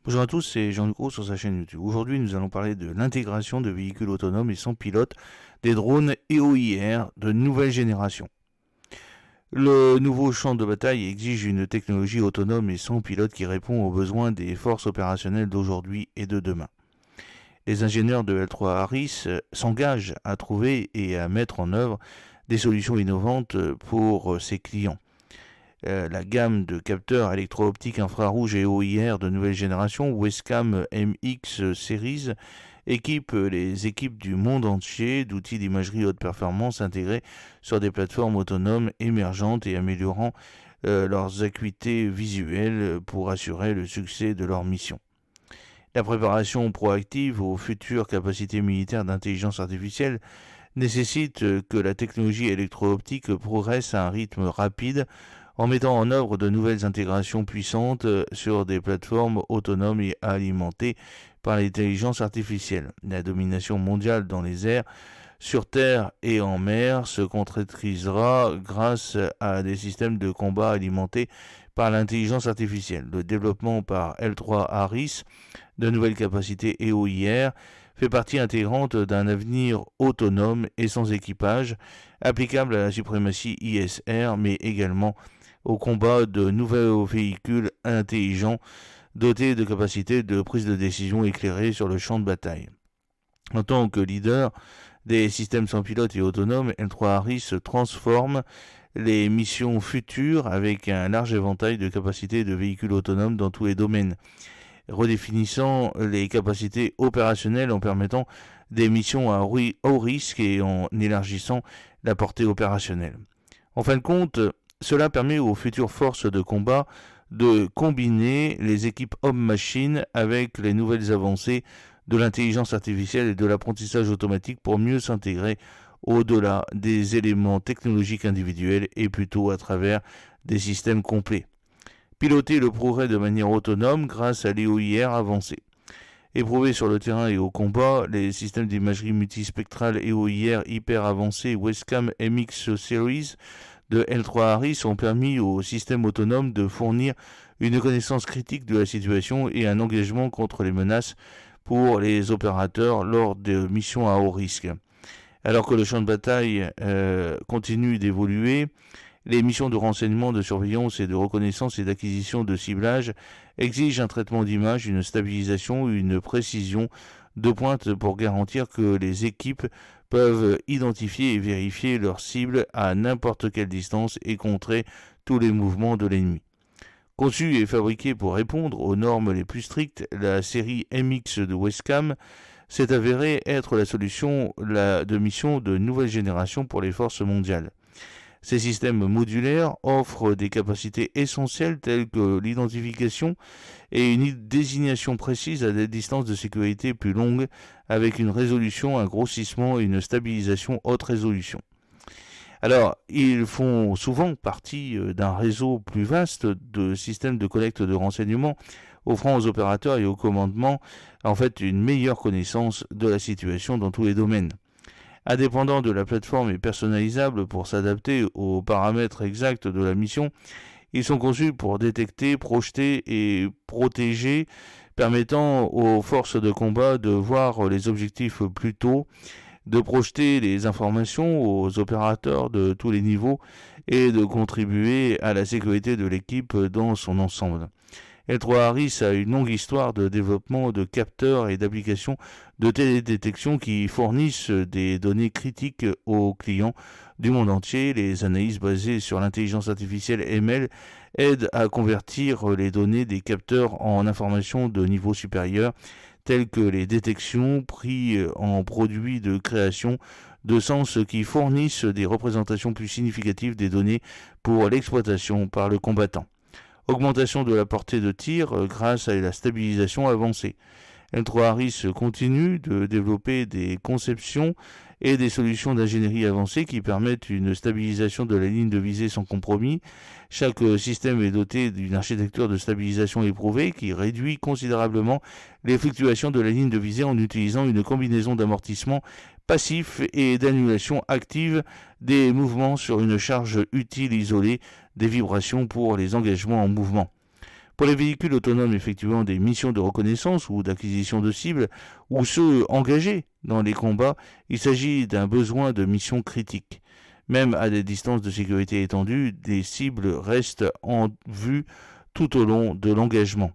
Bonjour à tous, c'est Jean Lucro sur sa chaîne YouTube. Aujourd'hui, nous allons parler de l'intégration de véhicules autonomes et sans pilote, des drones EOIR de nouvelle génération. Le nouveau champ de bataille exige une technologie autonome et sans pilote qui répond aux besoins des forces opérationnelles d'aujourd'hui et de demain. Les ingénieurs de L3 Harris s'engagent à trouver et à mettre en œuvre des solutions innovantes pour ses clients. La gamme de capteurs électro-optiques infrarouge et OIR de nouvelle génération, Wescam MX Series, équipe les équipes du monde entier d'outils d'imagerie haute performance intégrés sur des plateformes autonomes émergentes et améliorant leurs acuités visuelles pour assurer le succès de leur mission. La préparation proactive aux futures capacités militaires d'intelligence artificielle nécessite que la technologie électro-optique progresse à un rythme rapide en mettant en œuvre de nouvelles intégrations puissantes sur des plateformes autonomes et alimentées par l'intelligence artificielle. La domination mondiale dans les airs, sur terre et en mer se concrétisera grâce à des systèmes de combat alimentés par l'intelligence artificielle. Le développement par L3 Harris de nouvelles capacités EOIR fait partie intégrante d'un avenir autonome et sans équipage, applicable à la suprématie ISR, mais également au combat de nouveaux véhicules intelligents dotés de capacités de prise de décision éclairées sur le champ de bataille. En tant que leader des systèmes sans pilote et autonomes, L3 Harris transforme les missions futures avec un large éventail de capacités de véhicules autonomes dans tous les domaines, redéfinissant les capacités opérationnelles en permettant des missions à haut risque et en élargissant la portée opérationnelle. En fin de compte, cela permet aux futures forces de combat de combiner les équipes hommes-machines avec les nouvelles avancées de l'intelligence artificielle et de l'apprentissage automatique pour mieux s'intégrer au-delà des éléments technologiques individuels et plutôt à travers des systèmes complets. Piloter le progrès de manière autonome grâce à l'EOIR avancé. Éprouvés sur le terrain et au combat, les systèmes d'imagerie multispectrale EOIR hyper avancés Wescam MX Series de L3 Harris ont permis au système autonome de fournir une connaissance critique de la situation et un engagement contre les menaces pour les opérateurs lors de missions à haut risque. Alors que le champ de bataille continue d'évoluer, les missions de renseignement, de surveillance et de reconnaissance et d'acquisition de ciblage exigent un traitement d'image, une stabilisation, une précision de pointe pour garantir que les équipes peuvent identifier et vérifier leurs cibles à n'importe quelle distance et contrer tous les mouvements de l'ennemi. Conçue et fabriquée pour répondre aux normes les plus strictes, la série MX de Wescam s'est avérée être la solution de mission de nouvelle génération pour les forces mondiales. Ces systèmes modulaires offrent des capacités essentielles telles que l'identification et une désignation précise à des distances de sécurité plus longues avec une résolution, un grossissement et une stabilisation haute résolution. Alors, ils font souvent partie d'un réseau plus vaste de systèmes de collecte de renseignements offrant aux opérateurs et au commandement en fait une meilleure connaissance de la situation dans tous les domaines. Indépendant de la plateforme et personnalisables pour s'adapter aux paramètres exacts de la mission, ils sont conçus pour détecter, projeter et protéger, permettant aux forces de combat de voir les objectifs plus tôt, de projeter les informations aux opérateurs de tous les niveaux et de contribuer à la sécurité de l'équipe dans son ensemble. L3 Harris a une longue histoire de développement de capteurs et d'applications de télédétection qui fournissent des données critiques aux clients du monde entier. Les analyses basées sur l'intelligence artificielle ML aident à convertir les données des capteurs en informations de niveau supérieur, telles que les détections pris en produits de création de sens qui fournissent des représentations plus significatives des données pour l'exploitation par le combattant. Augmentation de la portée de tir grâce à la stabilisation avancée. L3 Harris continue de développer des conceptions et des solutions d'ingénierie avancées qui permettent une stabilisation de la ligne de visée sans compromis. Chaque système est doté d'une architecture de stabilisation éprouvée qui réduit considérablement les fluctuations de la ligne de visée en utilisant une combinaison d'amortissement passif et d'annulation active des mouvements sur une charge utile isolée, des vibrations pour les engagements en mouvement. Pour les véhicules autonomes effectuant des missions de reconnaissance ou d'acquisition de cibles, ou ceux engagés dans les combats, il s'agit d'un besoin de mission critique. Même à des distances de sécurité étendues, des cibles restent en vue tout au long de l'engagement.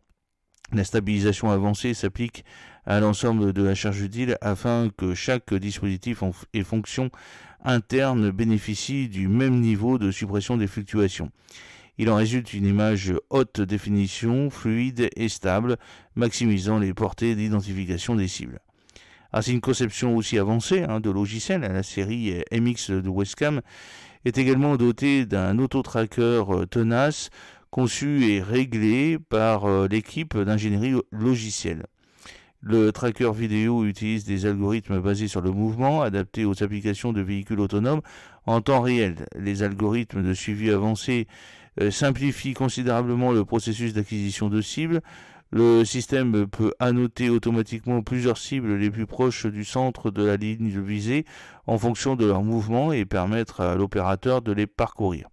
La stabilisation avancée s'applique à l'ensemble de la charge utile afin que chaque dispositif et fonction interne bénéficie du même niveau de suppression des fluctuations. Il en résulte une image haute définition, fluide et stable, maximisant les portées d'identification des cibles. C'est une conception aussi avancée de logiciels. La série MX de Wescam est également dotée d'un auto-tracker tenace conçu et réglé par l'équipe d'ingénierie logicielle. Le tracker vidéo utilise des algorithmes basés sur le mouvement, adaptés aux applications de véhicules autonomes en temps réel. Les algorithmes de suivi avancés simplifient considérablement le processus d'acquisition de cibles. Le système peut annoter automatiquement plusieurs cibles les plus proches du centre de la ligne de visée en fonction de leur mouvement et permettre à l'opérateur de les parcourir.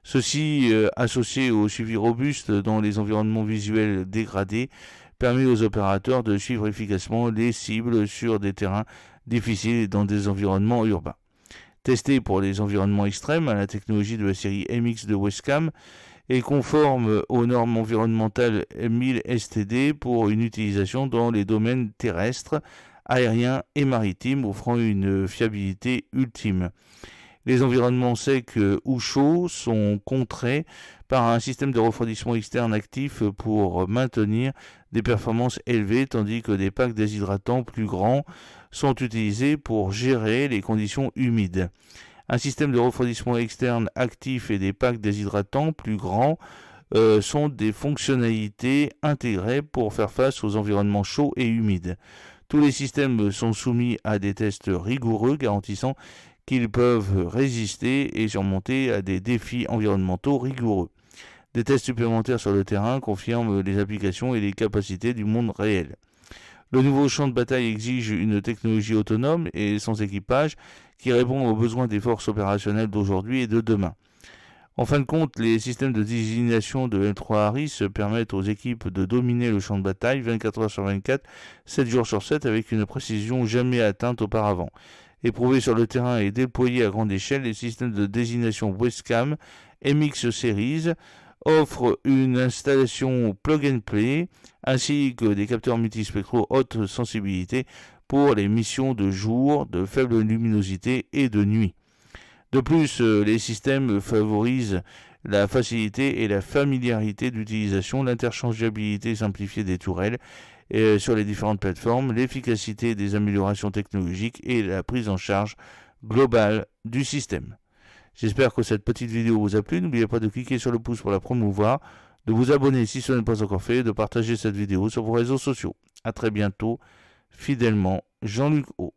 Ceci, associé au suivi robuste dans les environnements visuels dégradés, permet aux opérateurs de suivre efficacement les cibles sur des terrains difficiles et dans des environnements urbains. Testé pour les environnements extrêmes, la technologie de la série MX de Wescam est conforme aux normes environnementales 1000 STD pour une utilisation dans les domaines terrestres, aériens et maritimes, offrant une fiabilité ultime. Les environnements secs ou chauds sont contrés par un système de refroidissement externe actif pour maintenir des performances élevées, tandis que des packs déshydratants plus grands sont utilisés pour gérer les conditions humides. Un système de refroidissement externe actif et des packs déshydratants plus grands sont des fonctionnalités intégrées pour faire face aux environnements chauds et humides. Tous les systèmes sont soumis à des tests rigoureux garantissant qu'ils peuvent résister et surmonter à des défis environnementaux rigoureux. Des tests supplémentaires sur le terrain confirment les applications et les capacités du monde réel. Le nouveau champ de bataille exige une technologie autonome et sans équipage qui répond aux besoins des forces opérationnelles d'aujourd'hui et de demain. En fin de compte, les systèmes de désignation de L3 Harris permettent aux équipes de dominer le champ de bataille 24 heures sur 24, 7 jours sur 7 avec une précision jamais atteinte auparavant. Éprouvés sur le terrain et déployés à grande échelle, les systèmes de désignation Wescam MX Series offrent une installation plug and play ainsi que des capteurs multispectraux haute sensibilité pour les missions de jour, de faible luminosité et de nuit. De plus, les systèmes favorisent la facilité et la familiarité d'utilisation, l'interchangeabilité simplifiée des tourelles sur les différentes plateformes, l'efficacité des améliorations technologiques et la prise en charge globale du système. J'espère que cette petite vidéo vous a plu. N'oubliez pas de cliquer sur le pouce pour la promouvoir, de vous abonner si ce n'est pas encore fait, de partager cette vidéo sur vos réseaux sociaux. A très bientôt, fidèlement, Jean-Luc O.